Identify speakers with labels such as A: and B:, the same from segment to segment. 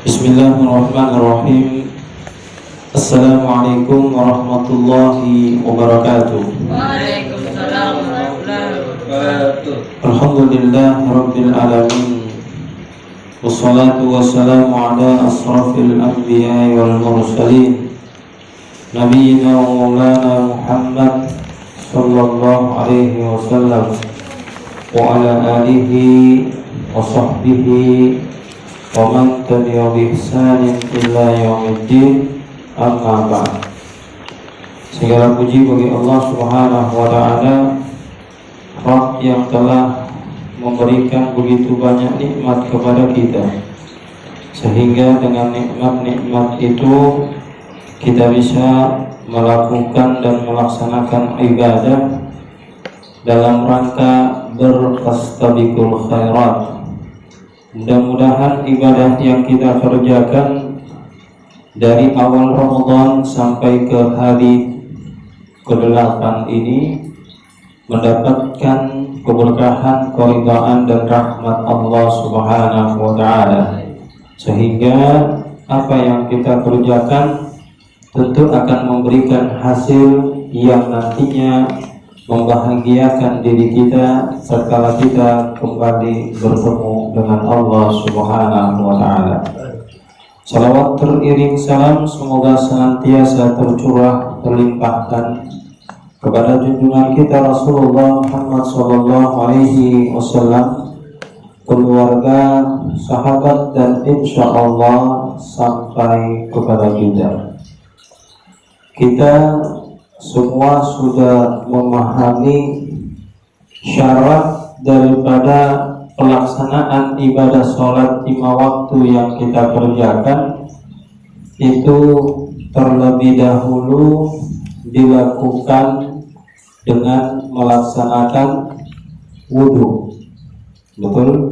A: Bismillahirrahmanirrahim. Assalamualaikum warahmatullahi wabarakatuh.
B: Waalaikumsalam warahmatullahi wabarakatuh.
A: Alhamdulillahi rabbil alamin. Wassalatu wassalamu ala asrafil anbiya'i wal mursalin, nabiyyina wa maulana Muhammad sallallahu alaihi wasallam wa ala alihi wa sahbihi wa man tabi'a bi ihsanin illa yaumiddin, amma ba'd. Segala puji bagi Allah Subhanahu wa taala, Rabb yang telah memberikan begitu banyak nikmat kepada kita, sehingga dengan nikmat-nikmat itu kita bisa melakukan dan melaksanakan ibadah dalam rangka berfastabiqul khairat. Mudah-mudahan ibadah yang kita kerjakan dari awal Ramadan sampai ke hari ke-8 ini mendapatkan keberkahan, keridhaan dan rahmat Allah Subhanahu wa taala, sehingga apa yang kita kerjakan tentu akan memberikan hasil yang nantinya membahagiakan diri kita setelah kita kembali bertemu dengan Allah Subhanahu wa taala. Salawat teriring salam semoga senantiasa tercurah terlimpahkan kepada junjungan kita Rasulullah Muhammad sallallahu alaihi wasallam, keluarga, sahabat dan insyaallah sampai kepada kita. Kita semua sudah memahami syarat daripada pelaksanaan ibadah sholat 5 waktu yang kita kerjakan itu terlebih dahulu dilakukan dengan melaksanakan wudhu. Betul?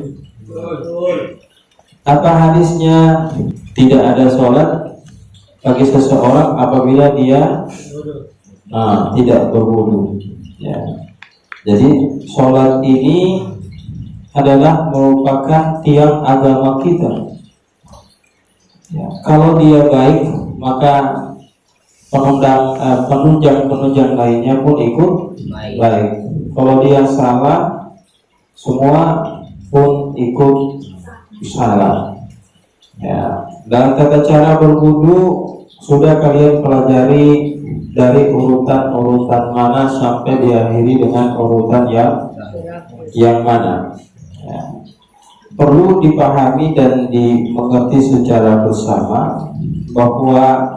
A: Apa hadisnya? Tidak ada sholat bagi seseorang apabila dia tidak berwudu. Ya. Jadi sholat ini adalah merupakan tiang agama kita. Ya. Kalau dia baik, maka penunjang lainnya pun ikut baik. Kalau dia salah, semua pun ikut salah. Ya. Dalam tata cara berwudu sudah kalian pelajari dari urutan-urutan mana sampai diakhiri dengan urutan yang mana. Ya. Perlu dipahami dan dimengerti secara bersama bahwa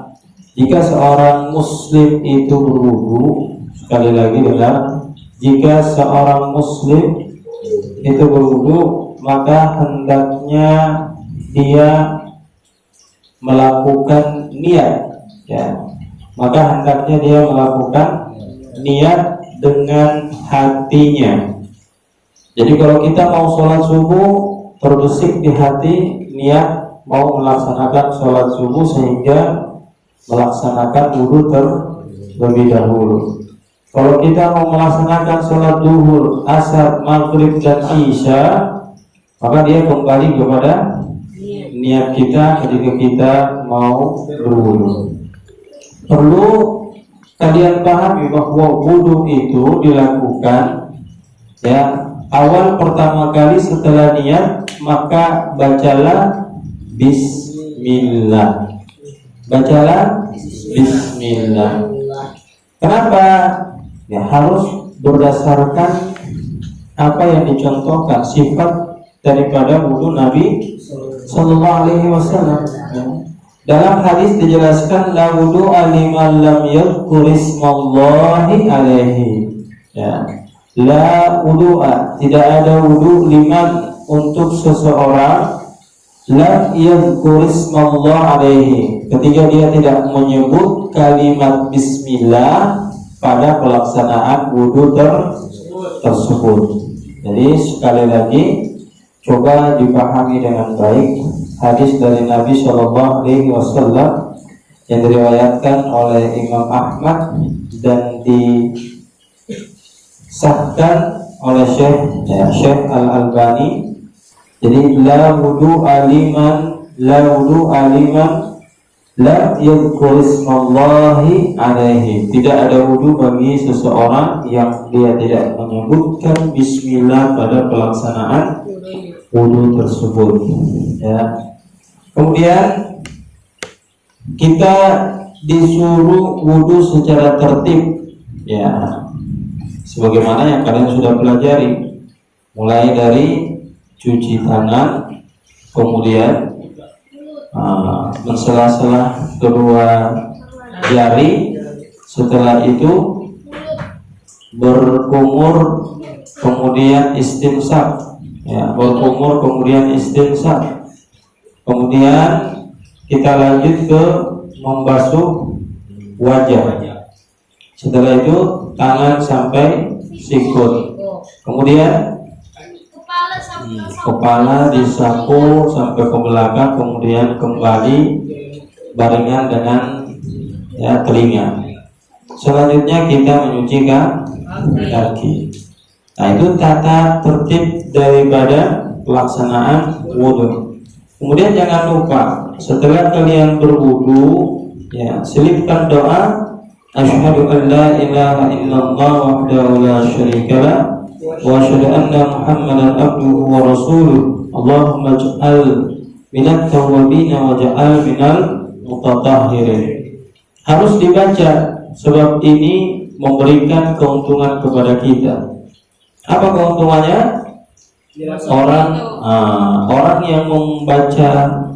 A: jika seorang muslim itu berwudu, sekali lagi dengar, jika seorang muslim itu berwudu, maka hendaknya dia melakukan niat, ya. Maka hendaknya dia melakukan niat dengan hatinya. Jadi kalau kita mau sholat subuh, terbesit di hati niat mau melaksanakan sholat subuh, sehingga melaksanakan wudu terlebih dahulu. Kalau kita mau melaksanakan sholat zuhur, asar, maghrib dan isya, maka dia kembali kepada niat kita ketika kita mau berwudu. Perlu kalian pahami bahwa wudu itu dilakukan, ya, awal pertama kali setelah niat, maka bacalah bismillah. Bacalah bismillah. Kenapa? Ya, harus berdasarkan apa yang dicontohkan, sifat daripada wudu Nabi sallallahu alaihi wasallam. Ya. Dalam hadis dijelaskan la wudu'a liman lam yadhkur ismallahi alaihi. Ya. La wudu'a, tidak ada wudu liman untuk seseorang lam yadhkur ismallah alaihi, ketika dia tidak menyebut kalimat bismillah pada pelaksanaan wudu tersebut. Jadi sekali lagi coba dipahami dengan baik hadis dari Nabi Shallallahu Alaihi Wasallam yang diriwayatkan oleh Imam Ahmad dan disahkan oleh Syekh Al-Albani. Jadi la wudu aliman la wudu'a liman la yadhkur ismallahi alaihi. Tidak ada wudu bagi seseorang yang dia tidak menyebutkan bismillah pada pelaksanaan wudu tersebut. Ya. Kemudian kita disuruh wudu secara tertib, ya, sebagaimana yang kalian sudah pelajari, mulai dari cuci tangan, kemudian mensela-sela kedua jari, setelah itu berkumur, kemudian istinsak, ya, berkumur kemudian istinsak, kemudian kita lanjut ke membasuh wajah, setelah itu tangan sampai sikut, kemudian kepala disapu sampai ke belakang, kemudian kembali barengan dengan, ya, telinga. Selanjutnya kita menyuci kaki. Nah, itu tata tertib daripada pelaksanaan wudhu. Kemudian jangan lupa setelah kalian berwudu, ya, selipkan doa asyhadu an la ilaha illallah wahdahu la syarikalah wa asyhadu anna muhammadan abduhu wa rasuluh. Allahumma ij'al minat tawwabina wa ja'al minal mutatahhirin. Harus dibaca sebab ini memberikan keuntungan kepada kita. Apa keuntungannya? Orang yang membaca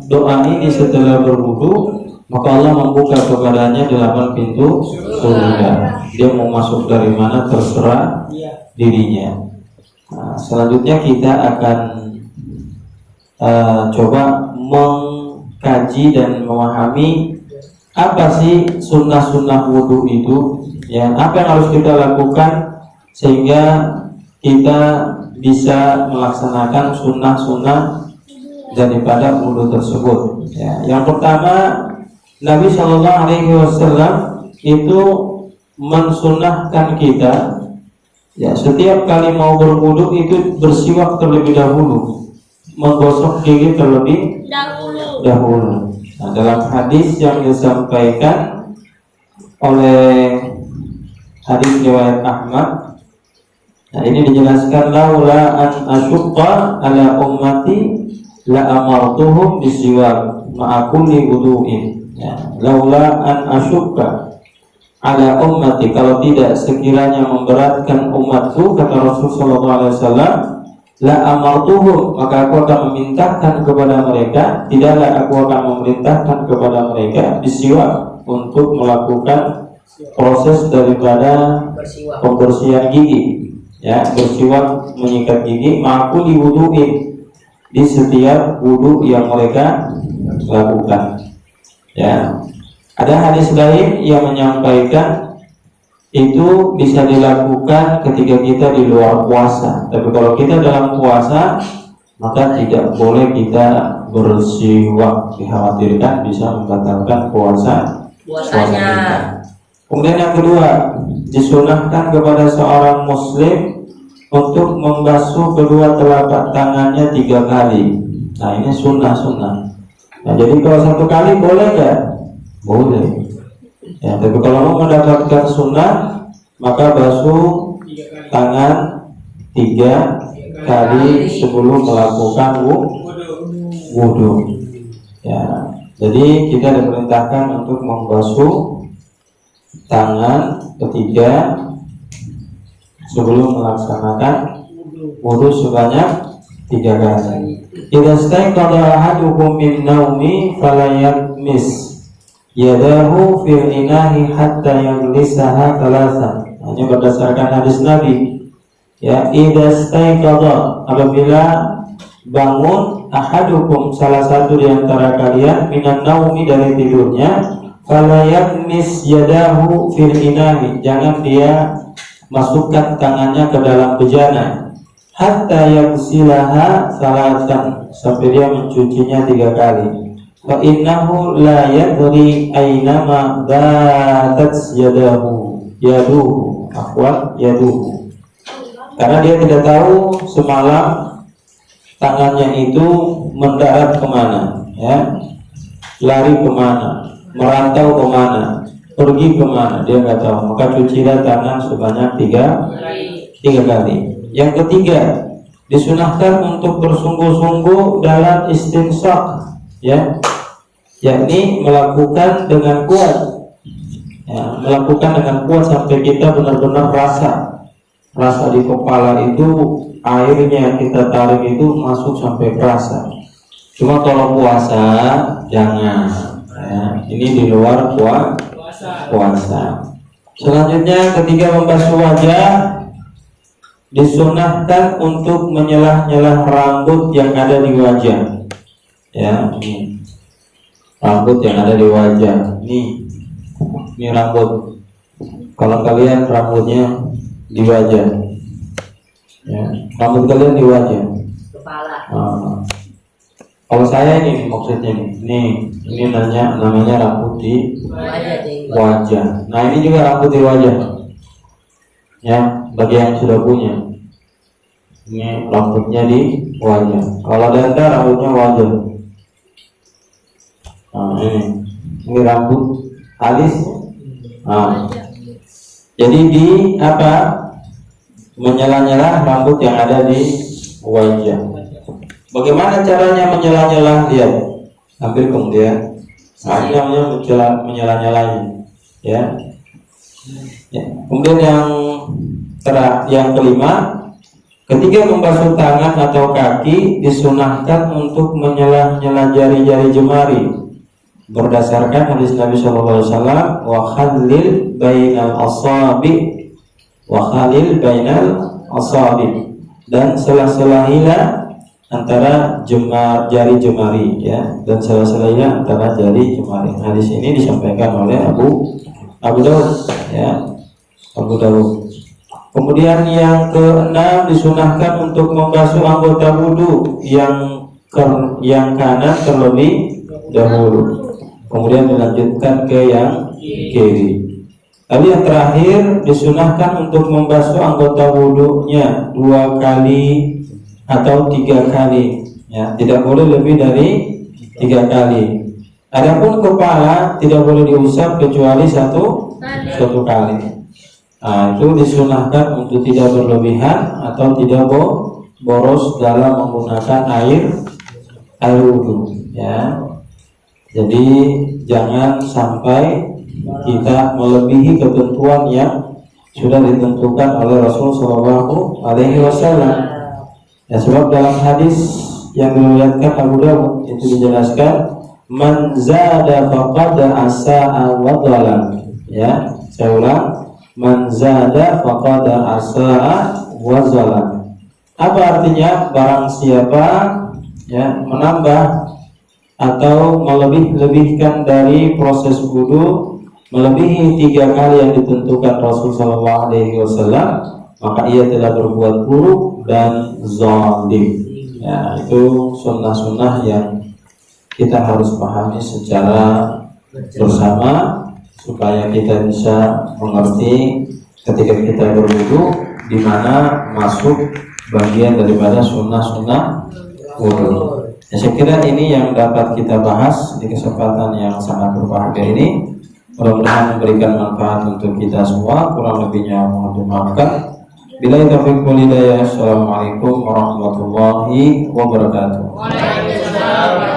A: doa ini setelah berwudu, maka Allah membuka kepadanya 8 pintu surga. Dia mau masuk dari mana terserah dirinya. Nah, selanjutnya kita akan coba mengkaji dan memahami apa sih sunnah-sunnah wudu itu, ya, apa yang harus kita lakukan sehingga kita bisa melaksanakan sunnah-sunnah daripada wudu tersebut. Ya, yang pertama, Nabi Shallallahu Alaihi Wasallam itu mensunnahkan kita, ya, setiap kali mau berwudu itu bersiwak terlebih dahulu, menggosok gigi terlebih dahulu. Nah, dalam hadis yang disampaikan oleh hadis riwayat Ahmad, nah, ini dijelaskan, laula an asyqa ala ummati la amartuhum bisiwak ma'a kulli wudu'in. Ya, laula an asyqa ala ummati, kalau tidak sekiranya memberatkan umatku, kata Rasulullah SAW, la amartuhum, maka aku akan memerintahkan kepada mereka, tidaklah aku akan memerintahkan kepada mereka bisiwak, untuk melakukan proses daripada pembersihan gigi, ya, bersiwak menyikat gigi, ma'aku diwuduin, di setiap wudu yang mereka lakukan. Ya, ada hadis lain yang menyampaikan itu bisa dilakukan ketika kita di luar puasa. Tapi kalau kita dalam puasa, maka tidak boleh kita bersiwak, dikhawatirkan bisa membatalkan puasanya. Kita. Kemudian yang kedua, disunahkan kepada seorang muslim untuk membasuh kedua telapak tangannya 3 kali. Nah, ini sunnah. Nah, jadi kalau 1 kali boleh nggak? Boleh. Ya, tapi kalau mau mendapatkan sunnah, maka basuh tangan 3 kali sebelum melakukan wudu. Ya, jadi kita diperintahkan untuk membasuh tangan ketiga sebelum melaksanakan wudu sebanyak 3 kali. Idza staiqadha ahadukum min naumi fala yakmis yadahu fil inahi hatta yaghlisaha thalathan. Ini berdasarkan hadis Nabi. Ya, idza staiqadha, apabila bangun, ahadukum, salah satu di antara kalian, minan naumi, dari tidurnya, fala yakmis yadahu fil inahi, jangan dia masukkan tangannya ke dalam bejana, hatta yaghsilaha thalathan, sampai dia mencucinya 3 kali. Wa innahu la yadri aynama batat yaduhu, karena dia tidak tahu semalam tangannya itu mendarat kemana. ya, lari kemana, merantau kemana, pergi kemana, dia nggak tahu. Maka cucilah tangan sebanyak tiga kali. Yang ketiga, disunahkan untuk bersungguh-sungguh dalam istinshaq, ya, yakni melakukan dengan kuat, ya, melakukan dengan kuat sampai kita benar-benar rasa di kepala itu airnya kita tarik itu masuk sampai kerasa. Cuma kalau puasa jangan, ya, ini di luar puasa. Selanjutnya ketiga, membasuh wajah. Disunahkan untuk menyelah-nyelah rambut yang ada di wajah, ya, ini rambut yang ada di wajah, ini rambut. Kalau kalian rambutnya di wajah, ya, rambut kalian di wajah,
B: Kepala.
A: Kalau saya ini maksudnya ini namanya rambut di wajah. Nah ini juga rambut di wajah, ya, bagi yang sudah punya. Ini rambutnya di wajah. Kalau danda rambutnya wajah. Nah ini rambut alis. Nah, jadi di apa? Menyela-nyela rambut yang ada di wajah. Bagaimana caranya menyela-nyela? Lihat, hampir kemudian namanya menyela-nyelanya, ya. Ya. Kemudian yang kelima, ketika membasuh tangan atau kaki disunahkan untuk menyela-nyela jari-jari jemari berdasarkan hadis Nabi SAW, wa khalil bainal asabi, dan sela-selahilah antara jari jemari, ya, dan sela-selahilah antara jari jemari. Hadis ini disampaikan oleh Abu Daud, ya, Abu Daud. Kemudian yang keenam, disunahkan untuk membasuh anggota wudhu yang kanan terlebih dahulu, kemudian dilanjutkan ke yang kiri. Lalu yang terakhir, disunahkan untuk membasuh anggota wudhunya 2 kali atau 3 kali, ya, tidak boleh lebih dari 3 kali. Adapun kepala tidak boleh diusap kecuali satu kali. Nah, itu disunahkan untuk tidak berlebihan atau tidak boros dalam menggunakan air wudhu, ya. Jadi jangan sampai kita melebihi ketentuan yang sudah ditentukan oleh Rasul Shallallahu Alaihi Wasallam. Ya, sebab dalam hadis yang diriwayatkan Abu Dawud itu dijelaskan, man zada faqad asa'a wa dhalam. Ya, saya ulang, man zada faqad asa'a wa dhalam. Apa artinya? Barang siapa, ya, menambah atau melebihkan dari proses wudu melebihi 3 kali yang ditentukan Rasul Shallallahu Alaihi Wasallam, maka ia telah berbuat buruk dan zalim. Ya, itu sunnah-sunnah yang kita harus pahami secara bersama supaya kita bisa mengerti ketika kita berwudu di mana masuk bagian daripada sunnah-sunnah wudu. Ya, saya kira ini yang dapat kita bahas di kesempatan yang sangat berbahagia ini. Mudah-mudahan memberikan manfaat untuk kita semua. Kurang lebihnya mohon dimaafkan. Billahi taufiq wal hidayah. Assalamualaikum warahmatullahi wabarakatuh.
B: Waalaikumsalam.